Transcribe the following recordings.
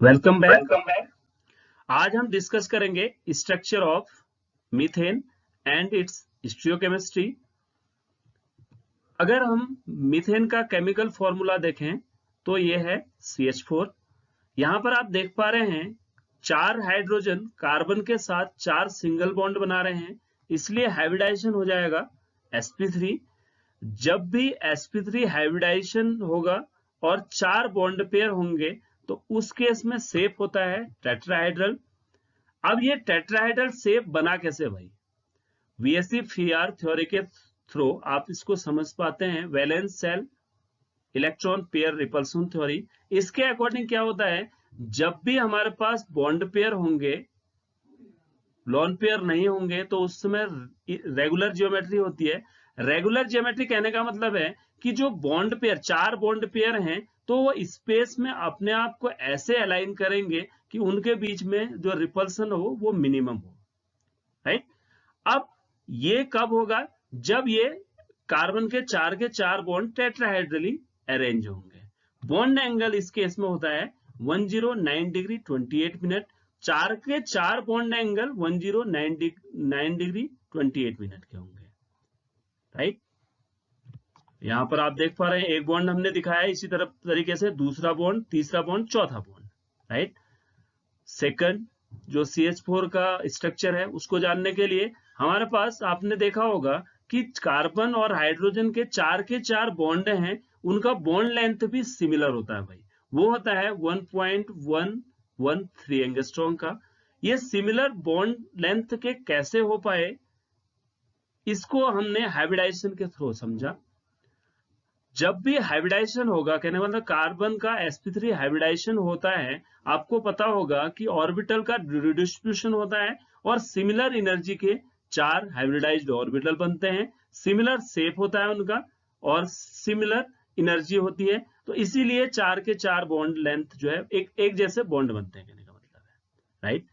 Welcome back. Welcome back. आज हम discuss करेंगे structure of methane and it's stereochemistry. अगर हम मीथेन का केमिकल फॉर्मूला देखें तो ये है CH4। यहाँ पर आप देख पा रहे हैं 4 हाइड्रोजन कार्बन के साथ 4 सिंगल बॉन्ड बना रहे हैं, इसलिए हाइब्रिडाइजेशन हो जाएगा sp3। जब भी sp3 हाइब्रिडाइजेशन होगा और 4 बॉन्ड पेयर होंगे तो उस केस में शेप होता है टेट्राहाइड्रल। अब ये टेट्राहाइड्रल शेप बना कैसे भाई? वीएससी फीआर थ्योरी के थ्रू आप इसको समझ पाते हैं। Valence shell electron pair repulsion theory, इसके अकॉर्डिंग क्या होता है, जब भी हमारे पास बॉन्ड पेयर होंगे, लॉन पेयर नहीं होंगे, तो उस समय रेगुलर जियोमेट्री होती है। रेगुलर जियोमेट्री कहने का मतलब है कि जो बॉन्ड पेयर, 4 बॉन्ड पेयर हैं, तो वो स्पेस में अपने आप को ऐसे अलाइन करेंगे कि उनके बीच में जो रिपल्सन हो वो मिनिमम हो, राइट। अब ये कब होगा? जब ये कार्बन के चार बॉन्ड टेट्राहाइड्रली अरेंज होंगे। बॉन्ड एंगल इस केस में होता है 109 डिग्री 28 मिनट। 4 के 4 बॉन्ड एंगल 109 डिग्री 28 मिनट के होंगे, राइट। यहां पर आप देख पा रहे हैं एक बॉन्ड हमने दिखाया है, इसी तरह तरीके से दूसरा बॉन्ड, तीसरा बॉन्ड, चौथा बॉन्ड, राइट। सेकंड जो CH4 का स्ट्रक्चर है उसको जानने के लिए हमारे पास, आपने देखा होगा कि कार्बन और हाइड्रोजन के चार बॉन्ड हैं, उनका बॉन्ड लेंथ भी सिमिलर होता है भाई। वो होता है 1.113 एंगस्ट्रॉम का। ये सिमिलर बॉन्ड लेंथ के कैसे हो पाए, इसको हमने हाइब्रिडाइजेशन के थ्रू समझा। जब भी हाइब्रिडाइजेशन होगा, कहने मतलब कार्बन का sp3 हाइब्रिडाइजेशन होता है, आपको पता होगा कि ऑर्बिटल का डिस्ट्रीब्यूशन होता है और सिमिलर एनर्जी के 4 हाइब्रिडाइज्ड ऑर्बिटल बनते हैं। सिमिलर शेप होता है उनका और सिमिलर एनर्जी होती है, तो इसीलिए 4 के 4 बॉन्ड लेंथ जो है एक जैसे बॉन्ड बनते हैं, कहने का मतलब है, राइट।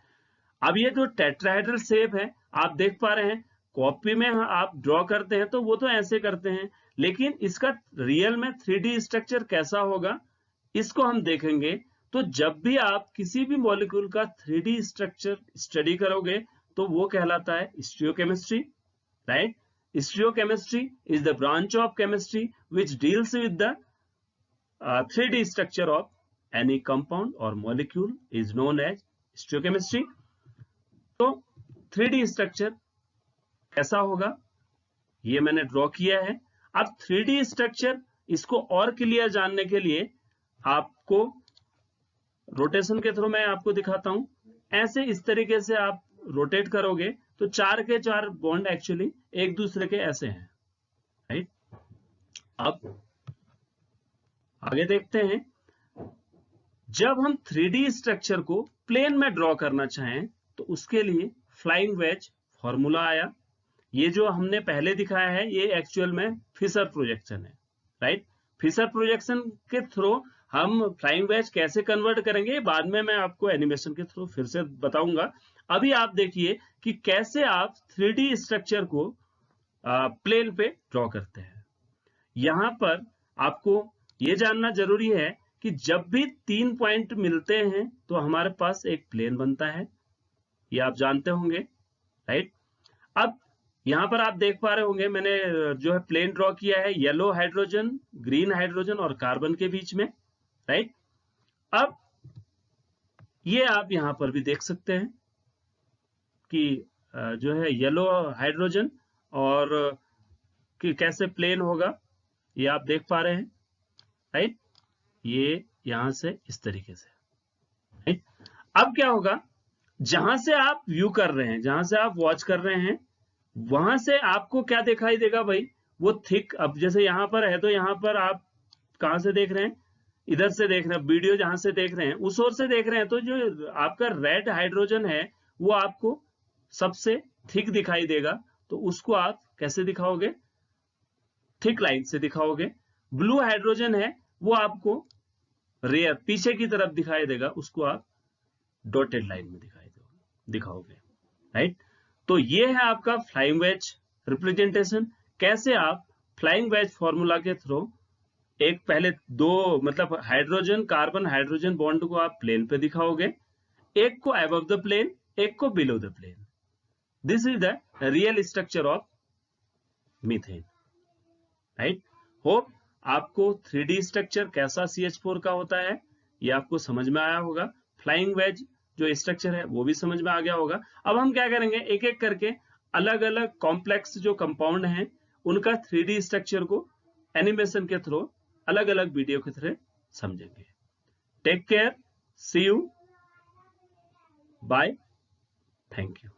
अब ये जो टेट्राहेड्रल शेप है, आप देख पा रहे हैं, कॉपी में आप ड्रॉ करते हैं तो वो तो ऐसे करते हैं, लेकिन इसका रियल में 3D स्ट्रक्चर कैसा होगा इसको हम देखेंगे। तो जब भी आप किसी भी मॉलिक्यूल का 3D स्ट्रक्चर स्टडी करोगे तो वो कहलाता है stereochemistry, right. Stereochemistry is the branch of chemistry which deals with the 3D structure of any compound or molecule is known as stereochemistry। तो 3D स्ट्रक्चर कैसा होगा ये मैंने ड्रॉ किया है। अब 3D स्ट्रक्चर, इसको और क्लियर जानने के लिए आपको रोटेशन के थ्रू मैं आपको दिखाता हूं। ऐसे इस तरीके से आप रोटेट करोगे तो 4 के 4 बॉन्ड एक्चुअली एक दूसरे के ऐसे हैं, राइट। अब आगे देखते हैं। जब हम 3D स्ट्रक्चर को प्लेन में ड्रॉ करना चाहें तो उसके लिए फ्लाइंग वेज फॉर्मूला आया। ये जो हमने पहले दिखाया है ये एक्चुअल में फिशर प्रोजेक्शन है, राइट। फिशर प्रोजेक्शन के थ्रू हम फ्लाइंग वेज कैसे कन्वर्ट करेंगे बाद में मैं आपको एनिमेशन के थ्रू फिर से बताऊंगा। अभी आप देखिए कि कैसे आप 3D स्ट्रक्चर को प्लेन पे ड्रॉ करते हैं। यहां पर आपको ये जानना जरूरी है कि जब भी 3 पॉइंट मिलते हैं तो हमारे पास एक प्लेन बनता है, ये आप जानते होंगे, राइट। अब यहां पर आप देख पा रहे होंगे मैंने जो है प्लेन ड्रॉ किया है येलो हाइड्रोजन, ग्रीन हाइड्रोजन और कार्बन के बीच में, राइट। अब ये आप यहां पर भी देख सकते हैं कि जो है येलो हाइड्रोजन और कि कैसे प्लेन होगा, ये आप देख पा रहे हैं, राइट। ये यहां से इस तरीके से, राइट। अब क्या होगा, जहां से आप व्यू कर रहे हैं, जहां से आप वॉच कर रहे हैं, वहां से आपको क्या दिखाई देगा भाई, वो थिक। अब जैसे यहां पर है तो यहां पर आप कहां से देख रहे हैं, इधर से देख रहे हैं, वीडियो जहां से देख रहे हैं उस ओर से देख रहे हैं, तो जो आपका रेड हाइड्रोजन है वो आपको सबसे थिक दिखाई देगा, तो उसको आप कैसे दिखाओगे, थिक लाइन से दिखाओगे। ब्लू हाइड्रोजन है वो आपको रेयर पीछे की तरफ दिखाई देगा, उसको आप डॉटेड लाइन में दिखाओगे, राइट। तो ये है आपका फ्लाइंग वेज रिप्रेजेंटेशन, कैसे आप फ्लाइंग वेज फॉर्मूला के थ्रू एक पहले दो मतलब हाइड्रोजन कार्बन हाइड्रोजन बॉन्ड को आप प्लेन पे दिखाओगे, एक को अबव द प्लेन, एक को below the plane. This is the real structure of methane, right. Hope आपको 3D स्ट्रक्चर कैसा CH4 का होता है ये आपको समझ में आया होगा। फ्लाइंग वेज जो स्ट्रक्चर है वो भी समझ में आ गया होगा। अब हम क्या करेंगे, एक एक करके अलग अलग कॉम्प्लेक्स जो कंपाउंड हैं उनका 3D स्ट्रक्चर को एनिमेशन के थ्रू अलग अलग वीडियो के थ्रू समझेंगे। Take care, see you, bye, thank you.